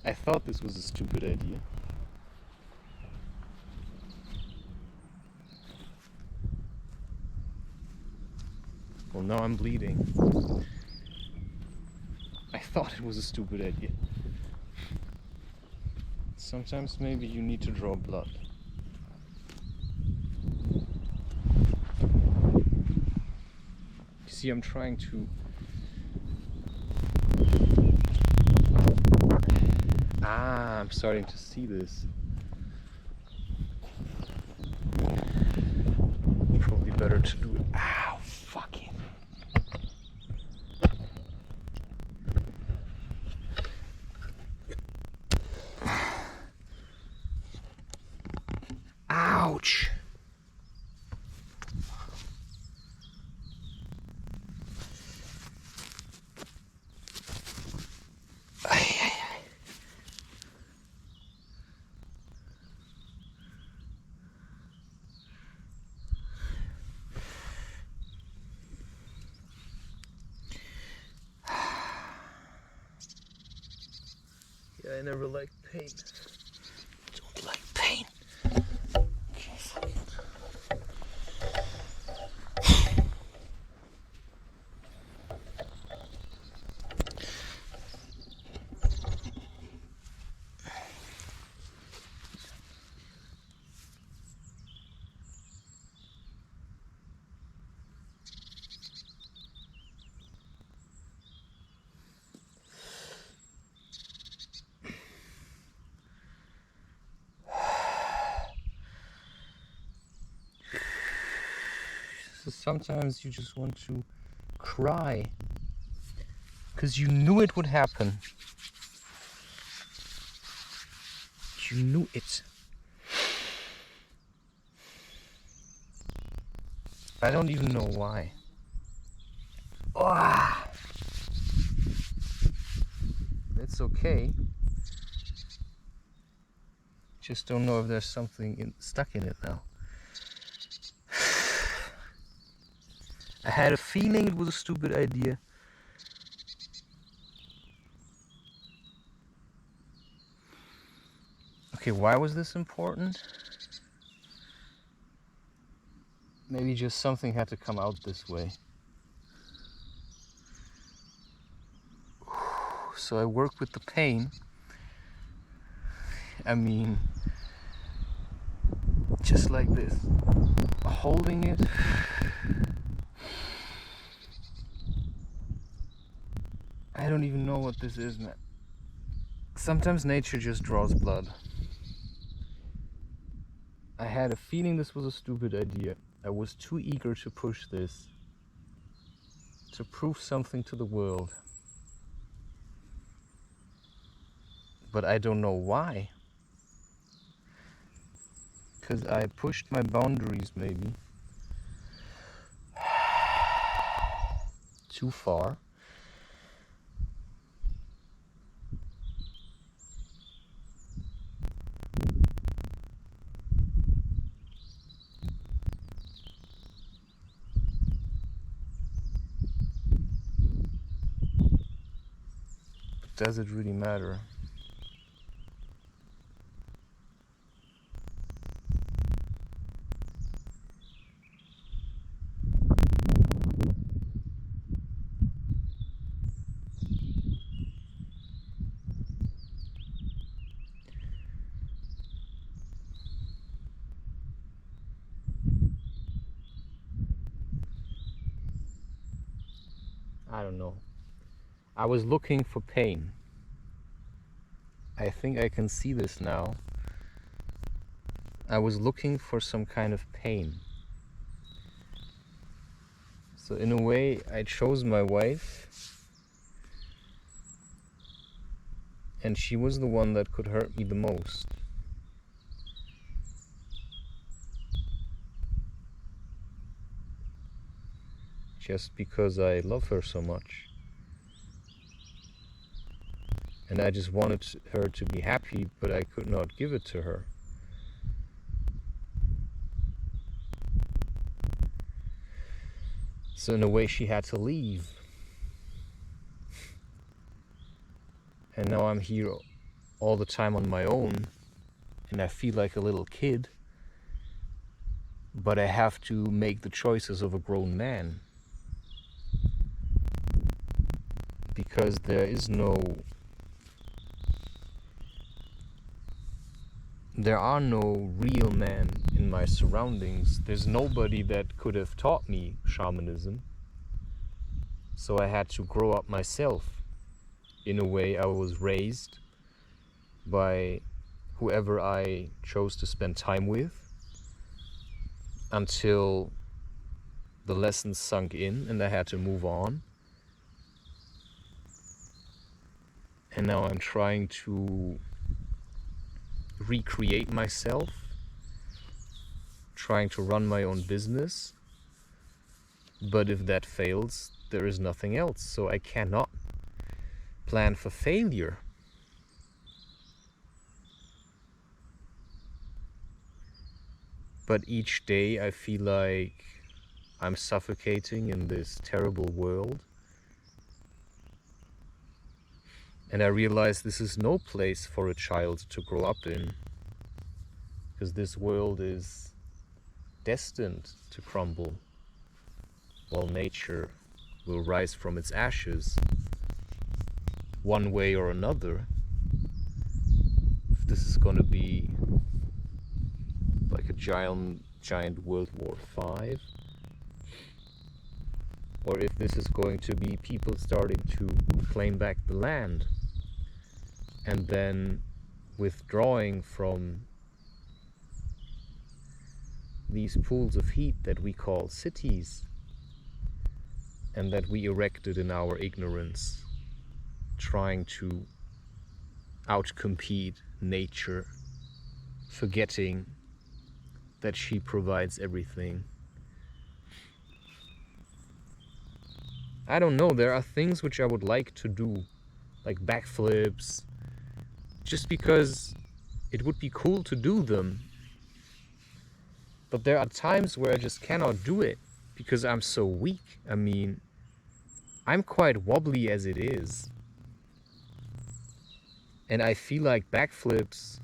I thought this was a stupid idea. Well, now I'm bleeding. I thought it was a stupid idea. Sometimes maybe you need to draw blood. You see, I'm trying to... Ah, I'm starting to see this. Probably better to do it. Ow, fucking. Ouch! Yeah, I never liked pain. Don't like pain. So sometimes you just want to cry because you knew it would happen. You knew it. I don't even know why. Oh, it's okay. Just don't know if there's something stuck in it now. I had a feeling it was a stupid idea. Okay, why was this important? Maybe just something had to come out this way. So I work with the pain. I mean, just like this. Holding it. I don't even know what this is, man. Sometimes nature just draws blood. I had a feeling this was a stupid idea. I was too eager to push this, to prove something to the world. But I don't know why. Because I pushed my boundaries, maybe. Too far. But does it really matter? I don't know. I was looking for pain. I think I can see this now. I was looking for some kind of pain. So in a way, I chose my wife. And she was the one that could hurt me the most. Just because I love her so much. And I just wanted her to be happy, but I could not give it to her. So in a way she had to leave. And now I'm here all the time on my own, and I feel like a little kid, but I have to make the choices of a grown man. Because there are no real men in my surroundings. There's nobody that could have taught me shamanism. So I had to grow up myself. In a way, I was raised by whoever I chose to spend time with until the lessons sunk in and I had to move on. And now I'm trying to recreate myself, trying to run my own business. But if that fails, there is nothing else. So I cannot plan for failure. But each day I feel like I'm suffocating in this terrible world. And I realize this is no place for a child to grow up in, because this world is destined to crumble, while nature will rise from its ashes, one way or another. If this is going to be like a giant World War V, or if this is going to be people starting to claim back the land and then withdrawing from these pools of heat that we call cities and that we erected in our ignorance, trying to outcompete nature, forgetting that she provides everything. I don't know, there are things which I would like to do, like backflips, just because it would be cool to do them. But there are times where I just cannot do it because I'm so weak. I mean, I'm quite wobbly as it is. And I feel like backflips,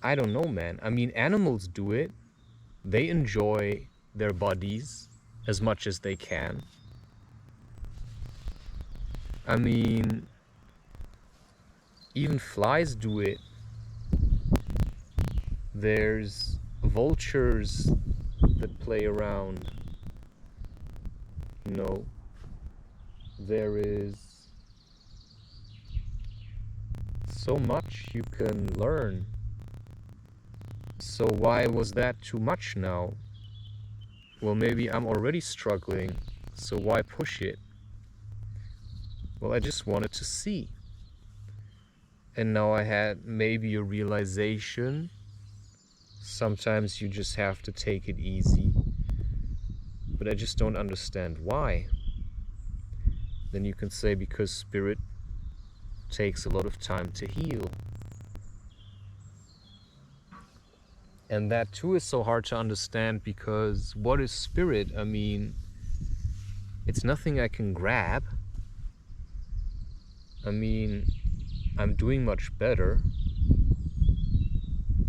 I don't know, man. I mean, animals do it. They enjoy their bodies as much as they can. I mean, even flies do it. There's vultures that play around. You know, there is so much you can learn. So why was that too much now? Well, maybe I'm already struggling, so why push it? Well, I just wanted to see. And now I had maybe a realization. Sometimes you just have to take it easy. But I just don't understand why. Then you can say because spirit takes a lot of time to heal. And that too is so hard to understand, because what is spirit? I mean, it's nothing I can grab. I mean, I'm doing much better,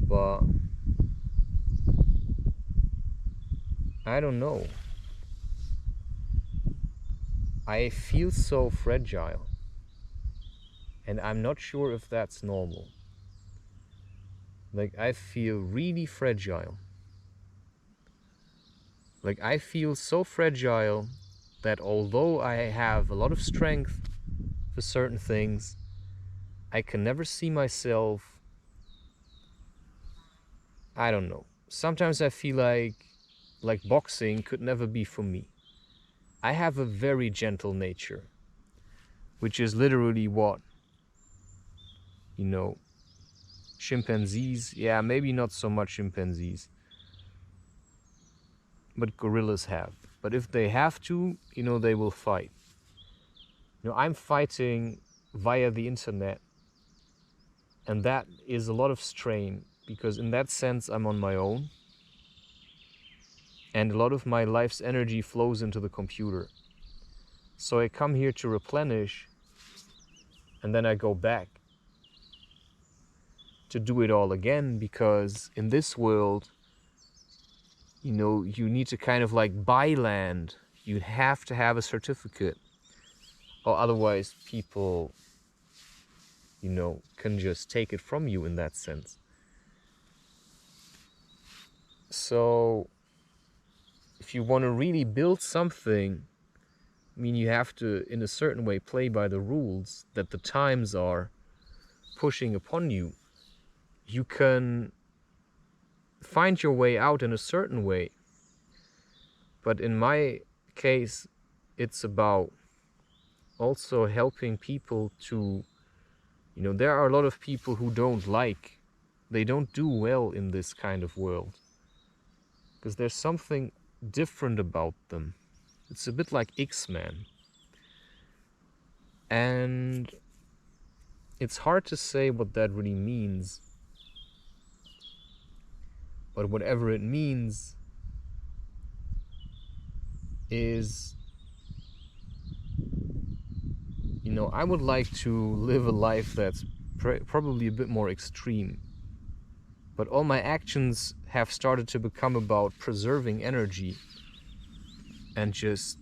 but I don't know. I feel so fragile, and I'm not sure if that's normal. Like, I feel really fragile. Like, I feel so fragile that although I have a lot of strength for certain things, I can never see myself, I don't know. Sometimes I feel like boxing could never be for me. I have a very gentle nature, which is literally what, you know, chimpanzees, yeah, maybe not so much chimpanzees, but gorillas have. But if they have to, you know, they will fight. You know, I'm fighting via the internet, and that is a lot of strain, because in that sense I'm on my own, and a lot of my life's energy flows into the computer. So I come here to replenish, and then I go back to do it all again, because in this world, you know, you need to kind of like buy land. You have to have a certificate, or otherwise people, you know, can just take it from you in that sense. So if you want to really build something, I mean, you have to, in a certain way, play by the rules that the times are pushing upon you. You can find your way out in a certain way, but in my case, it's about also helping people to, you know, there are a lot of people who they don't do well in this kind of world, because there's something different about them. It's a bit like X-Men. And it's hard to say what that really means. But whatever it means is, you know, I would like to live a life that's probably a bit more extreme. But all my actions have started to become about preserving energy and just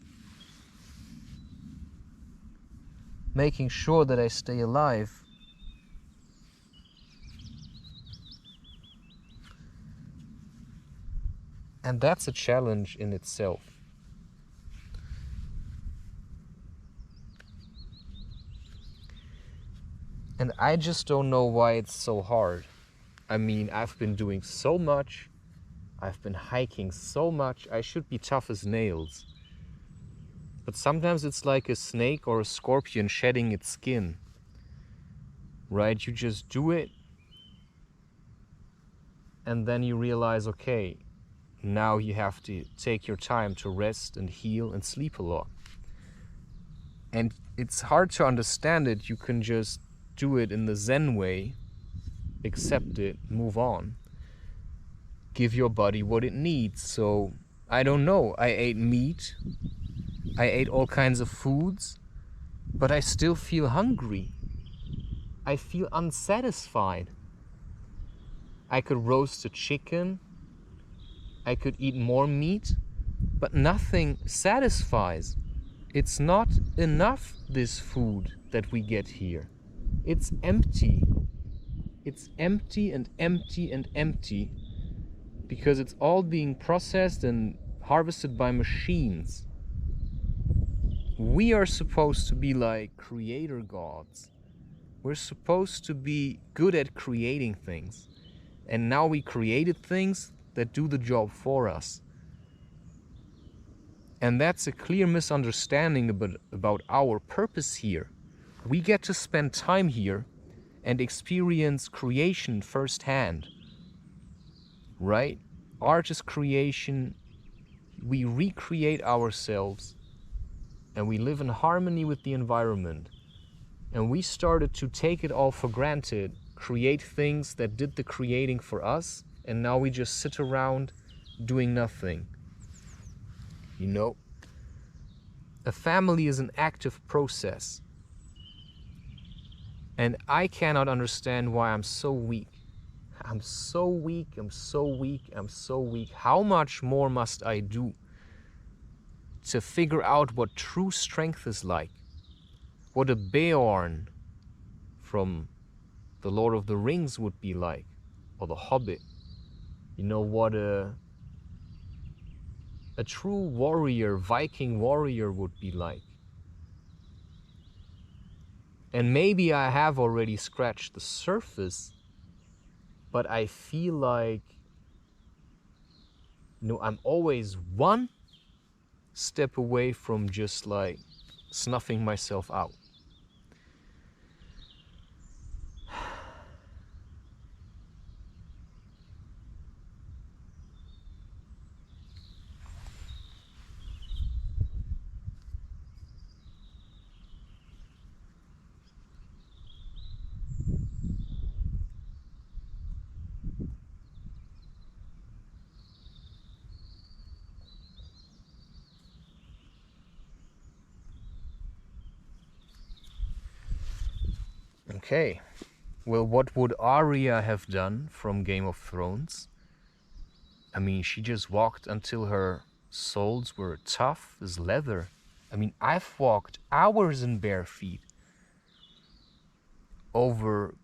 making sure that I stay alive. And that's a challenge in itself. And I just don't know why it's so hard. I mean, I've been doing so much. I've been hiking so much. I should be tough as nails. But sometimes it's like a snake or a scorpion shedding its skin. Right? You just do it. And then you realize, okay, now you have to take your time to rest and heal and sleep a lot. And it's hard to understand it. You can just do it in the Zen way, accept it, move on. Give your body what it needs. So, I don't know, I ate meat, I ate all kinds of foods, but I still feel hungry. I feel unsatisfied. I could roast a chicken, I could eat more meat, but nothing satisfies. It's not enough, this food that we get here. It's empty. It's empty and empty and empty, because it's all being processed and harvested by machines. We are supposed to be like creator gods. We're supposed to be good at creating things. And now we created things that do the job for us. And that's a clear misunderstanding about our purpose here. We get to spend time here and experience creation firsthand. Right? Art is creation. We recreate ourselves and we live in harmony with the environment. And we started to take it all for granted, create things that did the creating for us, and now we just sit around doing nothing. You know? A family is an active process. And I cannot understand why I'm so weak. I'm so weak, I'm so weak, I'm so weak. How much more must I do to figure out what true strength is like? What a Beorn from the Lord of the Rings would be like, or the Hobbit. You know, what a true warrior, Viking warrior would be like. And maybe I have already scratched the surface, but I feel like, you know, I'm always one step away from just like snuffing myself out. Okay. Well, what would Arya have done from Game of Thrones? I mean, she just walked until her soles were tough as leather. I mean, I've walked hours in bare feet over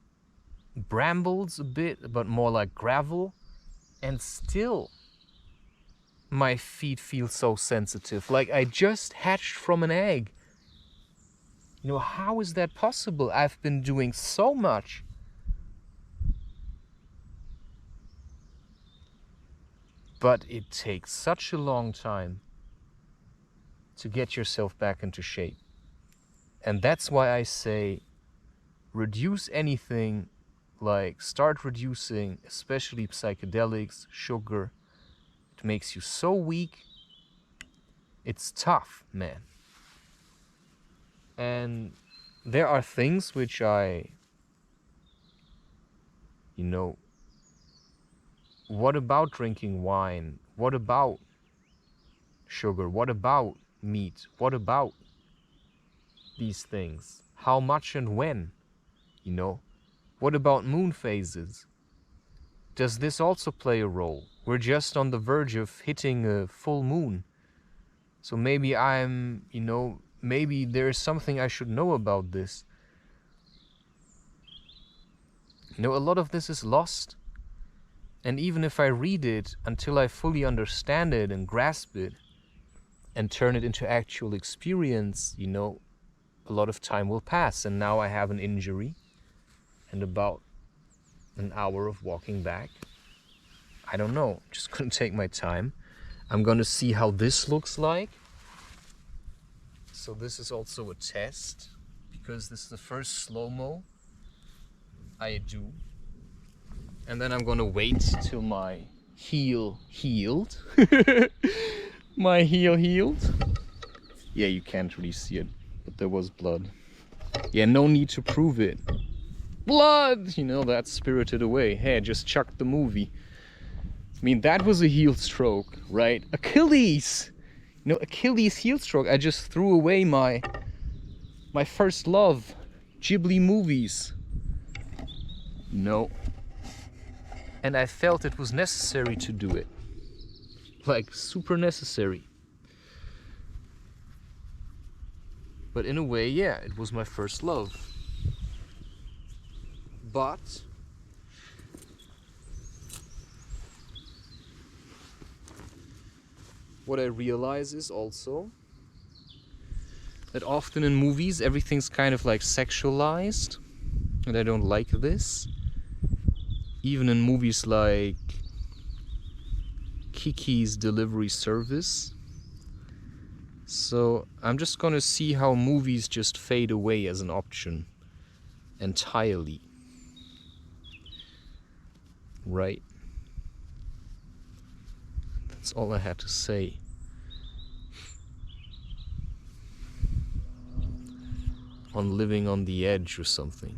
brambles a bit, but more like gravel, and still my feet feel so sensitive, like I just hatched from an egg. You know, how is that possible? I've been doing so much. But it takes such a long time to get yourself back into shape. And that's why I say reduce anything, like start reducing, especially psychedelics, sugar. It makes you so weak. It's tough, man. And there are things which what about drinking wine? What about sugar? What about meat? What about these things? How much and when? What about moon phases? Does this also play a role? We're just on the verge of hitting a full moon. So maybe maybe there's something I should know about this. A lot of this is lost. And even if I read it until I fully understand it and grasp it and turn it into actual experience, a lot of time will pass. And now I have an injury and about an hour of walking back. I don't know. I'm just gonna take my time. I'm gonna see how this looks like. So this is also a test because this is the first slow-mo I do. And then I'm gonna wait till my heel healed. My heel healed. Yeah, you can't really see it, but there was blood. Yeah, no need to prove it. Blood! That's Spirited Away. Hey, I just chucked the movie. I mean, that was a heel stroke, right? Achilles! Achilles heel stroke. I just threw away my first love. Ghibli movies. And I felt it was necessary to do it. Like, super necessary. But in a way, yeah, it was my first love. But what I realize is also that often in movies everything's kind of like sexualized, and I don't like this. Even in movies like Kiki's Delivery Service. So I'm just gonna see how movies just fade away as an option entirely. Right? That's all I had to say. On living on the edge or something.